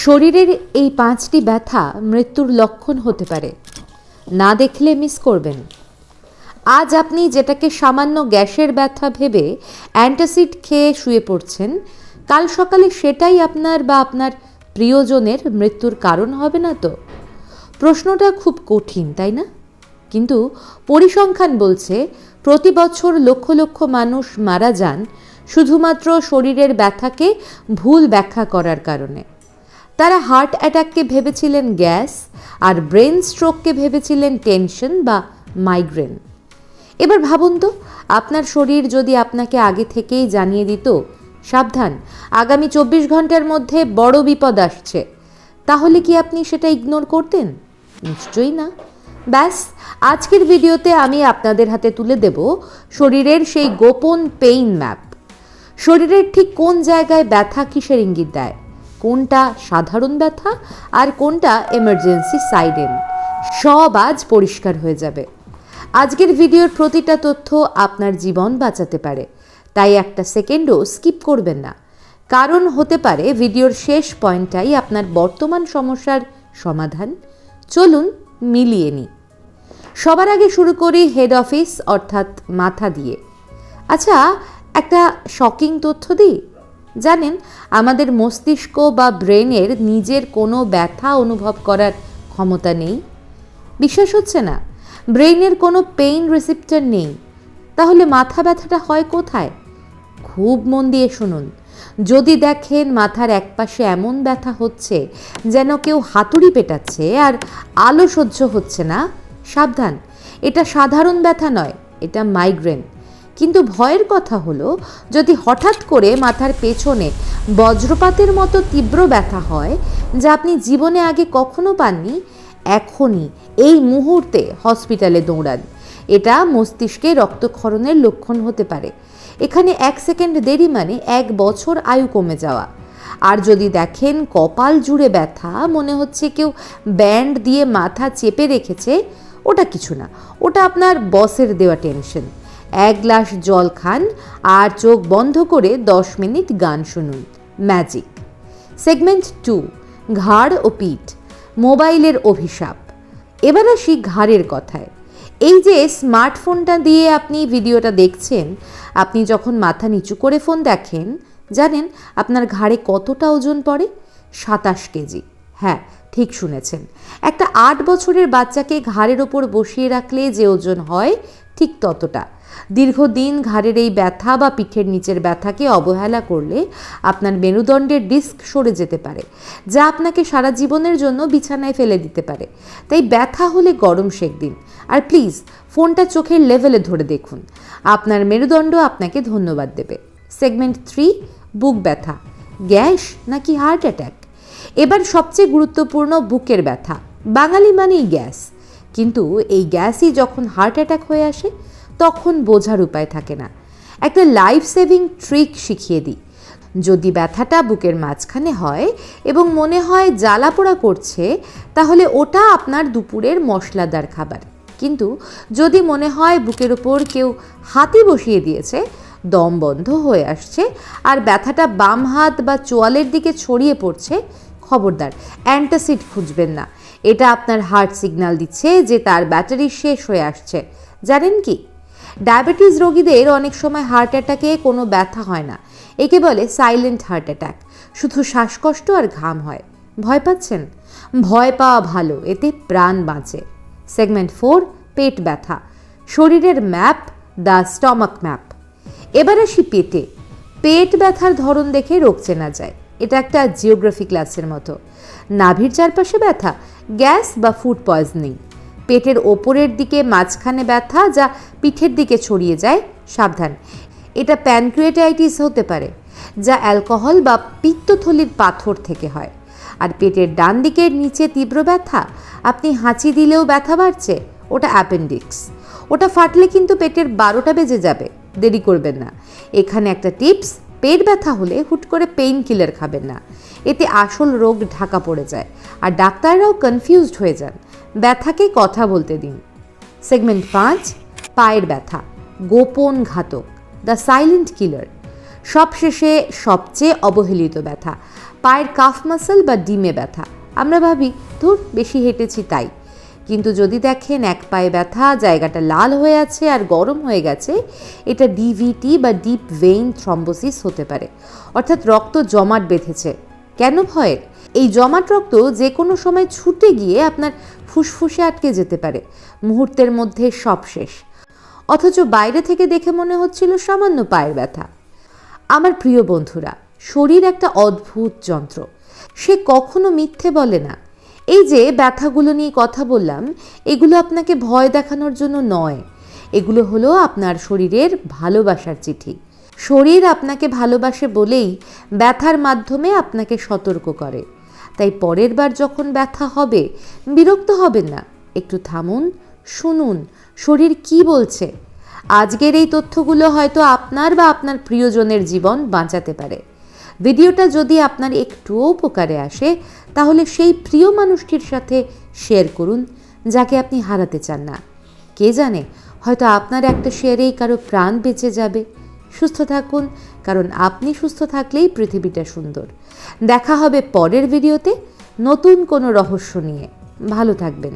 শরীরের এই 5টি ব্যথা মৃত্যুর লক্ষণ হতে পারে, না দেখলে মিস করবেন। আজ আপনি যেটাকে সামান্য গ্যাসের ব্যথা ভেবে অ্যান্টাসিড খেয়ে শুয়ে পড়ছেন, কাল সকালে সেটাই আপনার বা আপনার প্রিয়জনের মৃত্যুর কারণ হবে না তো? প্রশ্নটা খুব কঠিন, তাই না? কিন্তু পরিসংখ্যান বলছে প্রতি বছর লক্ষ লক্ষ মানুষ মারা যান শুধুমাত্র শরীরের ব্যথাকে ভুল ব্যাখ্যা করার কারণে। তারা হার্ট অ্যাটাককে ভেবেছিলেন গ্যাস, আর ব্রেন স্ট্রোককে ভেবেছিলেন টেনশন বা মাইগ্রেন। এবার ভাবুন তো, আপনার শরীর যদি আপনাকে আগে থেকেই জানিয়ে দিত, সাবধান, আগামী 24 ঘন্টার মধ্যে বড় বিপদ আসছে, তাহলে কি আপনি সেটা ইগনোর করতেন? নিশ্চয়ই না। ব্যাস, আজকের ভিডিওতে আমি আপনাদের হাতে তুলে দেব শরীরের সেই গোপন পেইন ম্যাপ। শরীরের ঠিক কোন জায়গায় ব্যথা কিসের ইঙ্গিত দেয়, কোনটা সাধারণ ব্যথা আর কোনটা এমার্জেন্সি সাইরেন, সব আজ পরিষ্কার হয়ে যাবে। আজকের ভিডিওর প্রতিটা তথ্য আপনার জীবন বাঁচাতে পারে, তাই একটা সেকেন্ডও স্কিপ করবেন না, কারণ হতে পারে ভিডিওর শেষ পয়েন্টটাই আপনার বর্তমান সমস্যার সমাধান। চলুন মিলিয়ে নিই। সবার আগে শুরু করি হেড অফিস অর্থাৎ মাথা দিয়ে। আচ্ছা, একটা শকিং তথ্য দিই। জানেন, আমাদের মস্তিষ্ক বা ব্রেনের নিজের কোনো ব্যথা অনুভব করার ক্ষমতা নেই। বিশ্বাস হচ্ছে না? ব্রেনের কোনো পেইন রিসেপ্টর নেই। তাহলে মাথা ব্যথাটা হয় কোথায়? খুব মন দিয়ে শুনুন। যদি দেখেন মাথার একপাশে এমন ব্যথা হচ্ছে যেন কেউ হাতুড়ি পেটাচ্ছে আর আলো সহ্য হচ্ছে না, সাবধান, এটা সাধারণ ব্যথা নয়, এটা মাইগ্রেন। কিন্তু ভয়ের কথা হলো, যদি হঠাৎ করে মাথার পেছনে বজ্রপাতের মতো তীব্র ব্যথা হয় যা আপনি জীবনে আগে কখনো পাননি, এখনই এই মুহূর্তে হসপিটালে দৌড়ান। এটা মস্তিষ্কে রক্তক্ষরণের লক্ষণ হতে পারে। এখানে 1 সেকেন্ড দেরি মানে 1 বছর আয়ু কমে যাওয়া। আর যদি দেখেন কপাল জুড়ে ব্যথা, মনে হচ্ছে কেউ ব্যান্ড দিয়ে মাথা চেপে রেখেছে, ওটা কিছু না, ওটা আপনার বসের দেওয়া টেনশন। 1 গ্লাস জল খান আর চোখ বন্ধ করে 10 মিনিট গান শুনুন, ম্যাজিক। সেগমেন্ট 2, ঘাড় ও পিঠ, মোবাইলের অভিশাপ। এবার আসি ঘাড়ের কথায়। এই যে স্মার্টফোনটা দিয়ে আপনি ভিডিওটা দেখছেন, আপনি যখন মাথা নিচু করে ফোন দেখেন, জানেন আপনার ঘাড়ে কতটা ওজন পড়ে? 27 কেজি। হ্যাঁ, ঠিক শুনেছেন। একটা 8 বছরের বাচ্চাকে ঘাড়ের ওপর বসিয়ে রাখলে যে ওজন হয়, ঠিক ততটা। দীর্ঘদিন ঘাড়ের এই ব্যথা বা পিঠের নিচের ব্যথাকে অবহেলা করলে আপনার মেরুদণ্ডের ডিস্ক সরে যেতে পারে, যা আপনাকে সারা জীবনের জন্য বিছানায় ফেলে দিতে পারে। তাই ব্যথা হলে গরম সেঁক দিন, আর প্লিজ ফোনটা চোখের লেভেলে ধরে দেখুন। আপনার মেরুদণ্ড আপনাকে ধন্যবাদ দেবে। সেগমেন্ট 3, বুক ব্যথা, গ্যাস নাকি হার্ট অ্যাটাক? এবার সবচেয়ে গুরুত্বপূর্ণ বুকের ব্যথা। বাঙালি মানেই গ্যাস, কিন্তু এই গ্যাসই যখন হার্ট অ্যাটাক হয়ে আসে, তখন বোঝার উপায় থাকে না। একটা লাইফ সেভিং ট্রিক শিখিয়ে দিই। যদি ব্যথাটা বুকের মাঝখানে হয় এবং মনে হয় জ্বালা পোড়া করছে, তাহলে ওটা আপনার দুপুরের মশলাদার খাবার। কিন্তু যদি মনে হয় বুকের ওপর কেউ হাতি বসিয়ে দিয়েছে, দম বন্ধ হয়ে আসছে আর ব্যথাটা বাম হাত বা চোয়ালের দিকে ছড়িয়ে পড়ছে, খবরদার, অ্যান্টাসিড খুঁজবেন না। এটা আপনার হার্ট সিগন্যাল দিচ্ছে যে তার ব্যাটারি শেষ হয়ে আসছে। জানেন কি, ডায়াবেটিস রোগীদের অনেক সময় হার্ট অ্যাটাকে কোনো ব্যথা হয় না, একে বলে সাইলেন্ট হার্ট অ্যাটাক। শুধু শ্বাসকষ্ট আর ঘাম হয়। ভয় পাচ্ছেন? ভয় পাওয়া ভালো, এতে প্রাণ বাঁচে। সেগমেন্ট 4, পেট ব্যথা, শরীরের ম্যাপ, দ্য স্টমাক ম্যাপ। এবার আসি পেটে। পেট ব্যথার ধরন দেখে রোগ চেনা যায়। এটা একটা জিওগ্রাফি ক্লাসের মতো। নাভির চারপাশে ব্যথা, গ্যাস বা ফুড পয়জনিং। পেটের ওপরের দিকে মাঝখানে ব্যথা যা পিঠের দিকে ছড়িয়ে যায়, সাবধান, এটা প্যানক্রিয়েটাইটিস হতে পারে, যা অ্যালকোহল বা পিত্তথলির পাথর থেকে হয়। আর পেটের ডান দিকের নিচে তীব্র ব্যথা, আপনি হাঁচি দিলেও ব্যথা বাড়ছে, ওটা অ্যাপেন্ডিক্স। ওটা ফাটলে কিন্তু পেটের 12টা বেজে যাবে, দেরি করবেন না। এখানে একটা টিপস, পেট ব্যথা হলে হুট করে পেইন কিলার খাবেন না, এতে আসল রোগ ঢাকা পড়ে যায় আর ডাক্তাররাও কনফিউজড হয়ে যান। ব্যথাকে কথা বলতে দিন। সেগমেন্ট 5, পায়ের ব্যথা, গোপন ঘাতক, দ্য সাইলেন্ট কিলার। সবশেষে সবচেয়ে অবহেলিত ব্যথা, পায়ের কাফ মাসল বা ডিমে ব্যথা, আমরা ভাবি ধুর বেশি হেঁটেছি তাই, কিন্তু যদি দেখেন এক পায়ে ব্যথা, জায়গাটা লাল হয়ে আছে আর গরম হয়ে গেছে, এটা ডিভিটি বা ডিপ ভেইন থ্রম্বোসিস হতে পারে, অর্থাৎ রক্ত জমাট বেঁধেছে। কেন ভয়ের? এই জমাট রক্ত যে কোনো সময় ছুটে গিয়ে আপনার ফুসফুসে আটকে যেতে পারে, মুহূর্তের মধ্যে সব শেষ। অথচ বাইরে থেকে দেখে মনে হচ্ছিল সামান্য পায়ের ব্যথা। আমার প্রিয় বন্ধুরা, শরীর একটা অদ্ভুত যন্ত্র, সে কখনো মিথ্যে বলে না। এই যে ব্যথাগুলো নিয়ে কথা বললাম, এগুলো আপনাকে ভয় দেখানোর জন্য নয়, এগুলো হলো আপনার শরীরের ভালোবাসার চিঠি। শরীর আপনাকে ভালোবাসে বলেই ব্যথার মাধ্যমে আপনাকে সতর্ক করে। তাই পরের বার যখন ব্যথা হবে, বিরক্ত হবেন না, একটু থামুন, শুনুন শরীর কি বলছে। আজকের এই তথ্যগুলো হয়তো আপনার বা আপনার প্রিয়জনের জীবন বাঁচাতে পারে। ভিডিওটা যদি আপনার একটুও উপকারে আসে, তাহলে সেই প্রিয় মানুষটির সাথে শেয়ার করুন যাকে আপনি হারাতে চান না। কে জানে, হয়তো আপনার একটা শেয়ারেই কারো প্রাণ বেঁচে যাবে। সুস্থ থাকুন, কারণ আপনি সুস্থ থাকলেই পৃথিবীটা সুন্দর। দেখা হবে পরের ভিডিওতে নতুন কোনো রহস্য নিয়ে। ভালো থাকবেন।